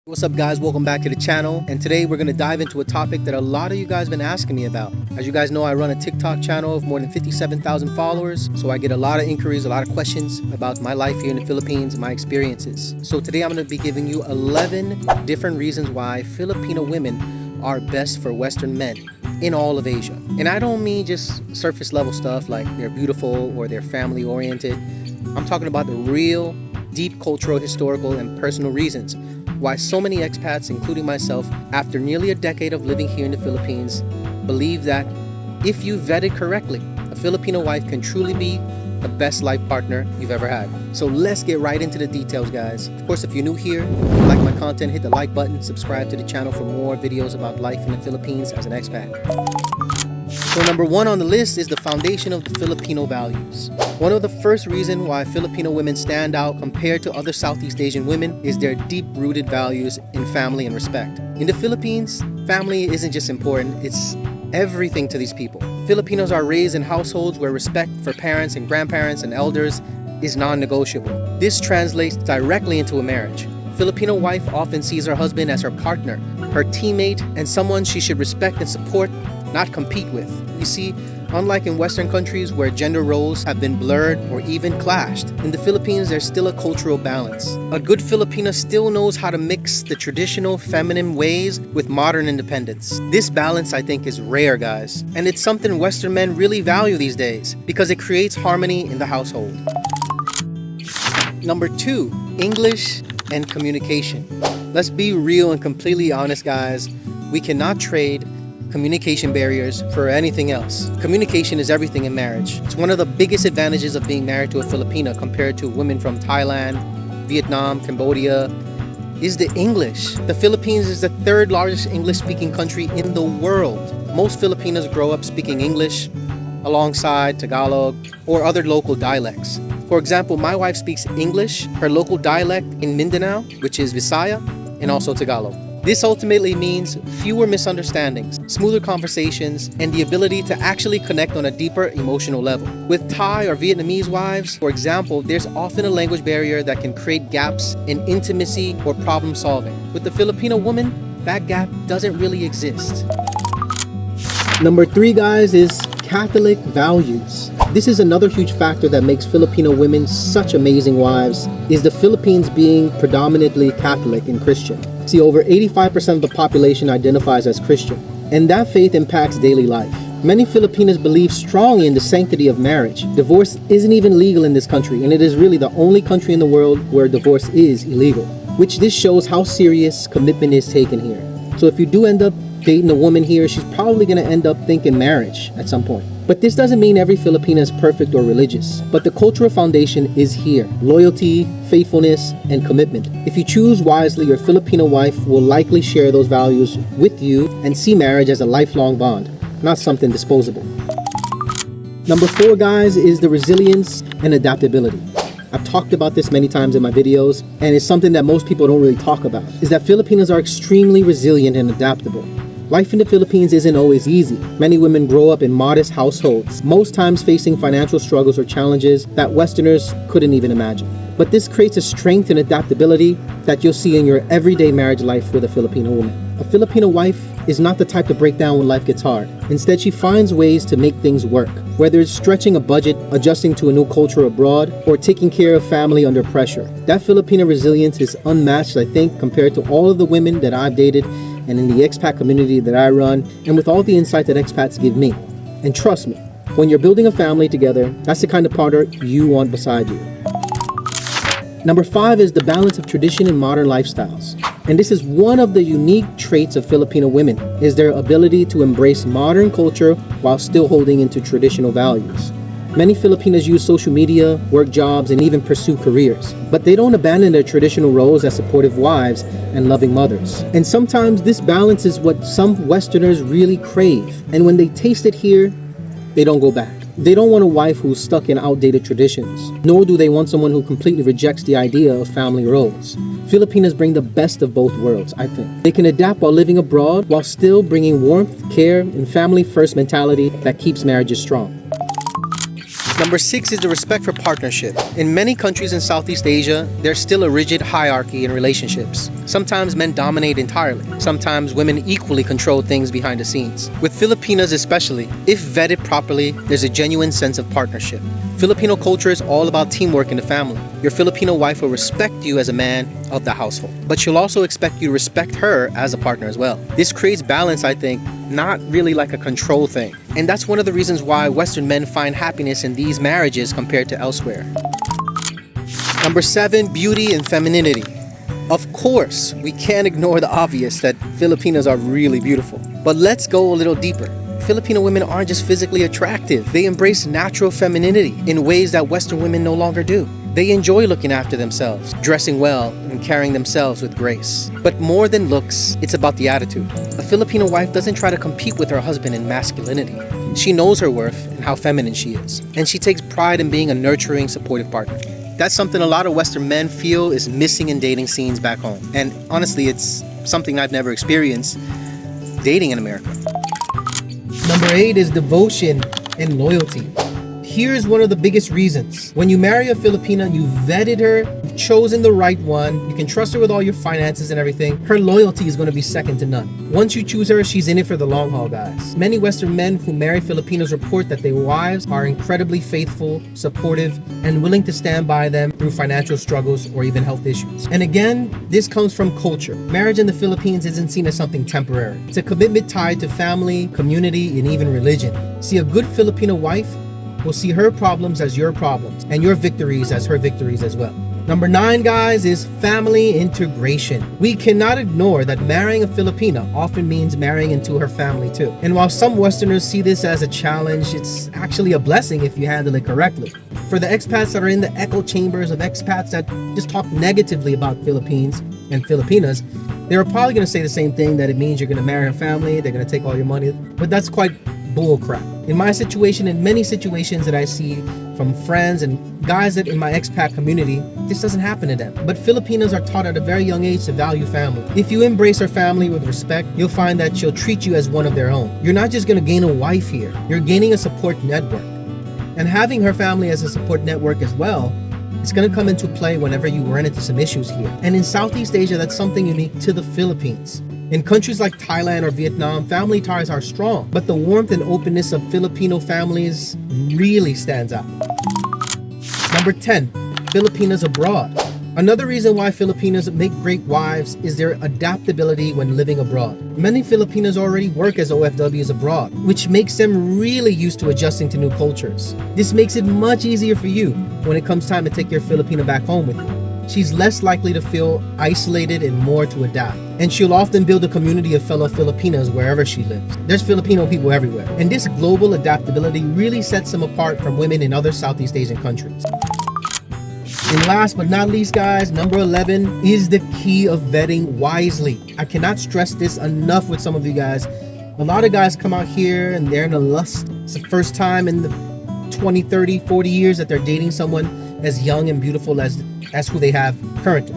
What's up guys, welcome back to the channel, and today we're going to dive into a topic that a lot of you guys have been asking me about. As you guys know, I run a TikTok channel of more than 57,000 followers, so I get a lot of inquiries, a lot of questions about my life here in the Philippines, my experiences. So today I'm going to be giving you 11 different reasons why Filipino women are best for Western men in all of Asia. And I don't mean just surface level stuff like they're beautiful or they're family oriented. I'm talking about the real, deep cultural, historical, and personal reasons why so many expats, including myself, after nearly a decade of living here in the Philippines, believe that if you vet it correctly, a Filipino wife can truly be the best life partner you've ever had. So let's get right into the details, guys. Of course, if you're new here, like my content, hit the like button, subscribe to the channel for more videos about life in the Philippines as an expat. So number one on the list is the foundation of the Filipino values. One of the first reasons why Filipino women stand out compared to other Southeast Asian women is their deep-rooted values in family and respect. In the Philippines, family isn't just important, it's everything to these people. Filipinos are raised in households where respect for parents and grandparents and elders is non-negotiable. This translates directly into a marriage. Filipino wife often sees her husband as her partner, her teammate, and someone she should respect and support, not compete with. You see, unlike in Western countries where gender roles have been blurred or even clashed, in the Philippines there's still a cultural balance. A good Filipina still knows how to mix the traditional feminine ways with modern independence. This balance, I think, is rare, guys. And it's something Western men really value these days because it creates harmony in the household. Number two, English and communication. Let's be real and completely honest, guys. We cannot trade communication barriers for anything else. Communication is everything in marriage. It's one of the biggest advantages of being married to a Filipina compared to women from Thailand, Vietnam, Cambodia, is the English. The Philippines is the third largest English-speaking country in the world. Most Filipinos grow up speaking English alongside Tagalog or other local dialects. For example, my wife speaks English, her local dialect in Mindanao, which is Visaya, and also Tagalog. This ultimately means fewer misunderstandings, smoother conversations, and the ability to actually connect on a deeper emotional level. With Thai or Vietnamese wives, for example, there's often a language barrier that can create gaps in intimacy or problem solving. With the Filipino woman, that gap doesn't really exist. Number three, guys, is Catholic values. This is another huge factor that makes Filipino women such amazing wives, is the Philippines being predominantly Catholic and Christian. See, over 85% of the population identifies as Christian, and that faith impacts daily life. Many Filipinos believe strongly in the sanctity of marriage. Divorce isn't even legal in this country, and it is really the only country in the world where divorce is illegal, which this shows how serious commitment is taken here. So if you do end up dating a woman here, she's probably going to end up thinking marriage at some point. But this doesn't mean every Filipina is perfect or religious. But the cultural foundation is here. Loyalty, faithfulness, and commitment. If you choose wisely, your Filipino wife will likely share those values with you and see marriage as a lifelong bond, not something disposable. Number four, guys, is the resilience and adaptability. I've talked about this many times in my videos, and it's something that most people don't really talk about, is that Filipinos are extremely resilient and adaptable. Life in the Philippines isn't always easy. Many women grow up in modest households, most times facing financial struggles or challenges that Westerners couldn't even imagine. But this creates a strength and adaptability that you'll see in your everyday marriage life with a Filipino woman. A Filipino wife is not the type to break down when life gets hard. Instead, she finds ways to make things work, whether it's stretching a budget, adjusting to a new culture abroad, or taking care of family under pressure. That Filipino resilience is unmatched, I think, compared to all of the women that I've dated and in the expat community that I run, and with all the insight that expats give me. And trust me, when you're building a family together, that's the kind of partner you want beside you. Number five is the balance of tradition and modern lifestyles. And this is one of the unique traits of Filipino women, is their ability to embrace modern culture while still holding into traditional values. Many Filipinas use social media, work jobs, and even pursue careers. But they don't abandon their traditional roles as supportive wives and loving mothers. And sometimes this balance is what some Westerners really crave. And when they taste it here, they don't go back. They don't want a wife who's stuck in outdated traditions, nor do they want someone who completely rejects the idea of family roles. Filipinas bring the best of both worlds, I think. They can adapt while living abroad, while still bringing warmth, care, and family-first mentality that keeps marriages strong. Number 6 is the respect for partnership. In many countries in Southeast Asia, there's still a rigid hierarchy in relationships. Sometimes men dominate entirely. Sometimes women equally control things behind the scenes. With Filipinas especially, if vetted properly, there's a genuine sense of partnership. Filipino culture is all about teamwork in the family. Your Filipino wife will respect you as a man of the household, but she'll also expect you to respect her as a partner as well. This creates balance, I think, not really like a control thing. And that's one of the reasons why Western men find happiness in these marriages compared to elsewhere. Number 7, beauty and femininity. Of course, we can't ignore the obvious that Filipinas are really beautiful. But let's go a little deeper. Filipino women aren't just physically attractive. They embrace natural femininity in ways that Western women no longer do. They enjoy looking after themselves, dressing well, and carrying themselves with grace. But more than looks, it's about the attitude. A Filipino wife doesn't try to compete with her husband in masculinity. She knows her worth and how feminine she is. And she takes pride in being a nurturing, supportive partner. That's something a lot of Western men feel is missing in dating scenes back home. And honestly, it's something I've never experienced dating in America. Number 8 is devotion and loyalty. Here's one of the biggest reasons. When you marry a Filipina, you vetted her, you've chosen the right one, you can trust her with all your finances and everything. Her loyalty is going to be second to none. Once you choose her, she's in it for the long haul, guys. Many Western men who marry Filipinos report that their wives are incredibly faithful, supportive, and willing to stand by them through financial struggles or even health issues. And again, this comes from culture. Marriage in the Philippines isn't seen as something temporary. It's a commitment tied to family, community, and even religion. See, a good Filipino wife will see her problems as your problems and your victories as her victories as well. Number 9, guys, is family integration. We cannot ignore that marrying a Filipina often means marrying into her family too. And while some Westerners see this as a challenge, it's actually a blessing if you handle it correctly. For the expats that are in the echo chambers of expats that just talk negatively about Philippines and Filipinas, they're probably going to say the same thing, that it means you're going to marry a family, they're going to take all your money, but that's quite bull crap. In my situation, in many situations that I see from friends and guys that in my expat community, this doesn't happen to them. But Filipinas are taught at a very young age to value family. If you embrace her family with respect, you'll find that she'll treat you as one of their own. You're not just going to gain a wife here, you're gaining a support network. And having her family as a support network as well, it's going to come into play whenever you run into some issues here. And in Southeast Asia, that's something unique to the Philippines. In countries like Thailand or Vietnam, family ties are strong, but the warmth and openness of Filipino families really stands out. Number 10, Filipinas abroad. Another reason why Filipinas make great wives is their adaptability when living abroad. Many Filipinas already work as OFWs abroad, which makes them really used to adjusting to new cultures. This makes it much easier for you when it comes time to take your Filipina back home with you. She's less likely to feel isolated and more to adapt. And she'll often build a community of fellow Filipinos wherever she lives. There's Filipino people everywhere. And this global adaptability really sets them apart from women in other Southeast Asian countries. And last but not least, guys, number 11 is the key of vetting wisely. I cannot stress this enough with some of you guys. A lot of guys come out here and they're in a lust. It's the first time in the 20, 30, 40 years that they're dating someone as young and beautiful as who they have currently.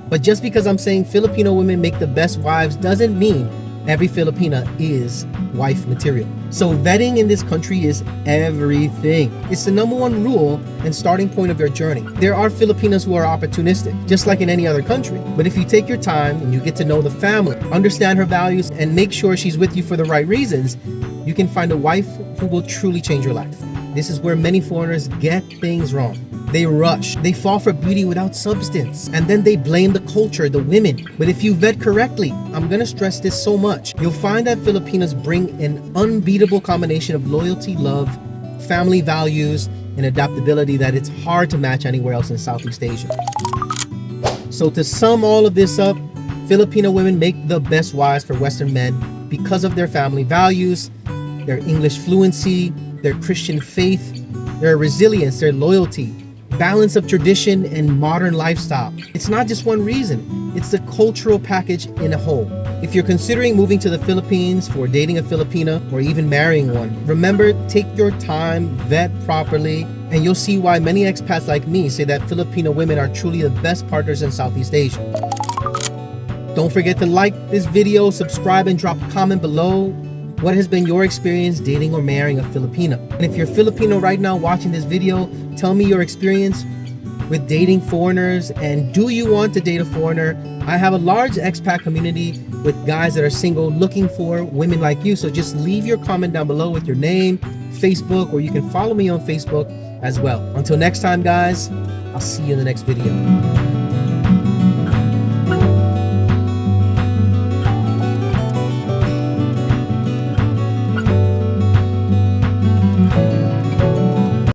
But just because I'm saying Filipino women make the best wives doesn't mean every Filipina is wife material. So vetting in this country is everything. It's the number one rule and starting point of your journey. There are Filipinas who are opportunistic, just like in any other country. But if you take your time and you get to know the family, understand her values, and make sure she's with you for the right reasons, you can find a wife who will truly change your life. This is where many foreigners get things wrong. They rush, they fall for beauty without substance, and then they blame the culture, the women. But if you vet correctly, I'm gonna stress this so much, you'll find that Filipinas bring an unbeatable combination of loyalty, love, family values, and adaptability that it's hard to match anywhere else in Southeast Asia. So to sum all of this up, Filipino women make the best wives for Western men because of their family values, their English fluency, their Christian faith, their resilience, their loyalty, balance of tradition and modern lifestyle. It's not just one reason, it's the cultural package in a whole. If you're considering moving to the Philippines for dating a Filipina or even marrying one, remember, take your time, vet properly, and you'll see why many expats like me say that Filipino women are truly the best partners in Southeast Asia. Don't forget to like this video, subscribe, and drop a comment below. What has been your experience dating or marrying a Filipino? And if you're Filipino right now watching this video, tell me your experience with dating foreigners, and do you want to date a foreigner? I have a large expat community with guys that are single looking for women like you. So just leave your comment down below with your name, Facebook, or you can follow me on Facebook as well. Until next time, guys, I'll see you in the next video.